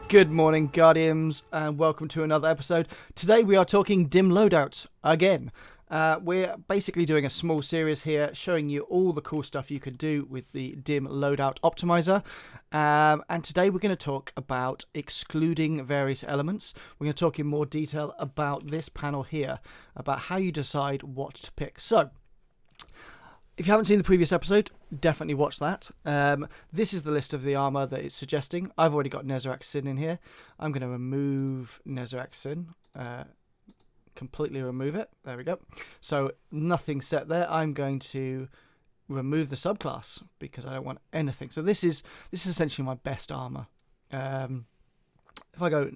Good morning, Guardians, and welcome to another episode. Today we are talking dim loadouts again. We're basically doing a small series here showing you all the cool stuff you can do with the dim loadout optimizer. And today we're going to talk about excluding various elements. We're going to talk in more detail about this panel here, about how you decide what to pick. So, if you haven't seen the previous episode, definitely watch that. This is the list of the armor that it's suggesting. I've already got Nezarec Sin in here. I'm going to remove Nezarec Sin. Completely remove it. There we go. So nothing set there. I'm going to remove the subclass because I don't want anything. So this is essentially my best armor. If I go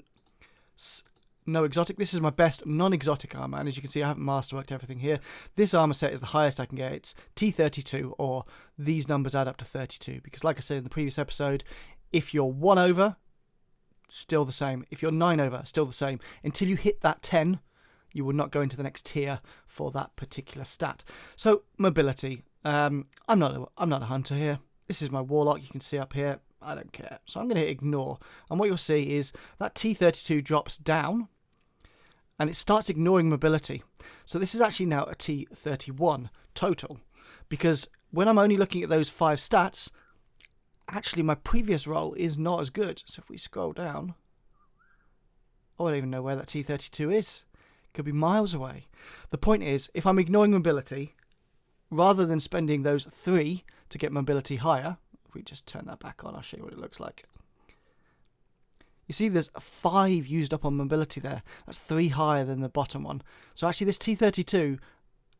no exotic, this is my best non-exotic armor, and as you can see I haven't masterworked everything here. This armor set is the highest I can get. It's T32, or these numbers add up to 32, because like I said in the previous episode, if you're 1 over, still the same. If you're 9 over, still the same. Until you hit that 10, you will not go into the next tier for that particular stat. So mobility, I'm not a hunter here. This is my warlock, you can see up here. I don't care. So I'm going to hit ignore. And what you'll see is that T32 drops down and it starts ignoring mobility. So this is actually now a T31 total, because when I'm only looking at those 5 stats, actually my previous roll is not as good. So if we scroll down, I don't even know where that T32 is. It could be miles away. The point is, if I'm ignoring mobility, rather than spending those 3 to get mobility higher, if we just turn that back on, I'll show you what it looks like. You see there's 5 used up on mobility there. That's 3 higher than the bottom one. So actually this T32,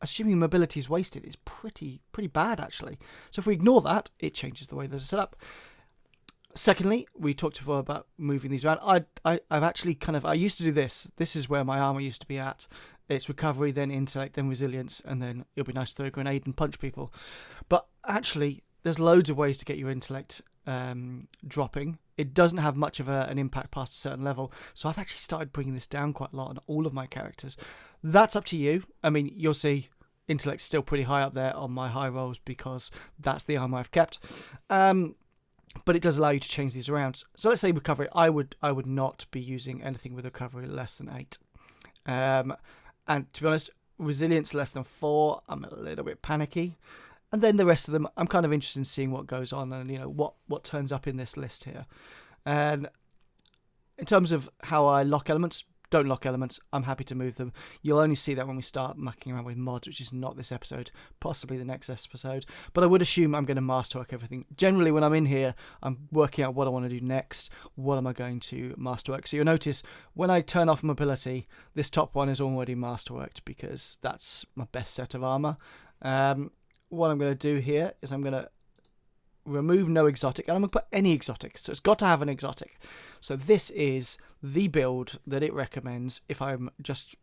assuming mobility is wasted, is pretty bad actually. So if we ignore that, it changes the way those are set up. Secondly, we talked before about moving these around. I've actually I used to do this. This is where my armor used to be at. It's recovery, then intellect, then resilience, and then it'll be nice to throw a grenade and punch people. But actually, there's loads of ways to get your intellect dropping. It doesn't have much of an impact past a certain level. So I've actually started bringing this down quite a lot on all of my characters. That's up to you. I mean, you'll see intellect's still pretty high up there on my high rolls because that's the armor I've kept. But it does allow you to change these around. So let's say recovery. I would not be using anything with recovery less than 8. And to be honest, resilience less than 4, I'm a little bit panicky. And then the rest of them, I'm kind of interested in seeing what goes on and what turns up in this list here. And in terms of how I lock elements, don't lock elements. I'm happy to move them. You'll only see that when we start mucking around with mods, which is not this episode, possibly the next episode. But I would assume I'm going to masterwork everything. Generally, when I'm in here, I'm working out what I want to do next. What am I going to masterwork? So you'll notice when I turn off mobility, this top one is already masterworked because that's my best set of armor. What I'm going to do here is I'm going to remove no exotic, and I'm going to put any exotic. So it's got to have an exotic. So this is the build that it recommends if I'm just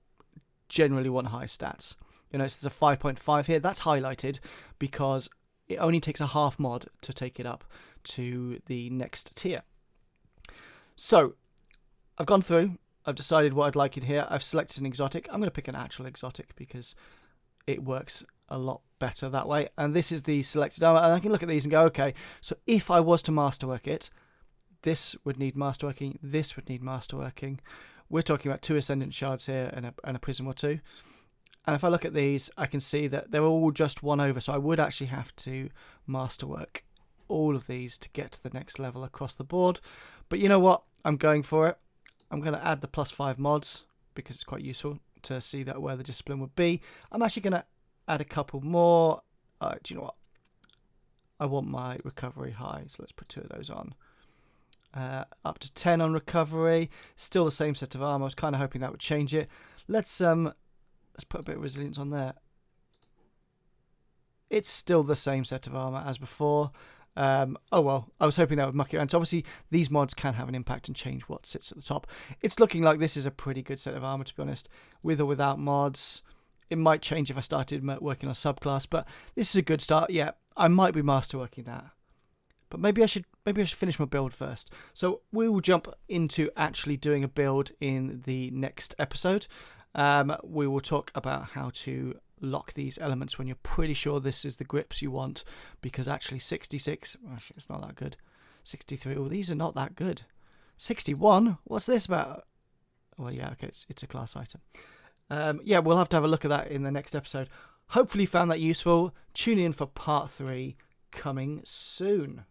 generally want high stats. It's a 5.5 here. That's highlighted because it only takes a half mod to take it up to the next tier. So I've gone through. I've decided what I'd like in here. I've selected an exotic. I'm going to pick an actual exotic because it works a lot better that way. And this is the selected armor, and I can look at these and go, okay, so if I was to masterwork it, this would need masterworking, this would need masterworking. We're talking about 2 ascendant shards here and a prism or 2. And if I look at these, I can see that they're all just 1 over, so I would actually have to masterwork all of these to get to the next level across the board. But you know what? I'm going for it. I'm going to add the +5 mods because it's quite useful to see that where the discipline would be. I'm actually going to add a couple more. Do you know what? I want my recovery high, so let's put 2 of those on. Up to 10 on recovery. Still the same set of armor. I was kind of hoping that would change it. Let's put a bit of resilience on there. It's still the same set of armor as before. Oh well, I was hoping that would muck it around. So obviously these mods can have an impact and change what sits at the top. It's looking like this is a pretty good set of armor, to be honest, with or without mods. It might change if I started working on subclass, but this is a good start. Yeah, I might be masterworking that, but maybe I should finish my build first. So we will jump into actually doing a build in the next episode. We will talk about how to lock these elements when you're pretty sure this is the grips you want, because actually 66, it's not that good. 63, well, these are not that good. 61? What's this about? Well, yeah, okay, it's a class item. Yeah, we'll have to have a look at that in the next episode. Hopefully you found that useful. Tune in for part 3 coming soon.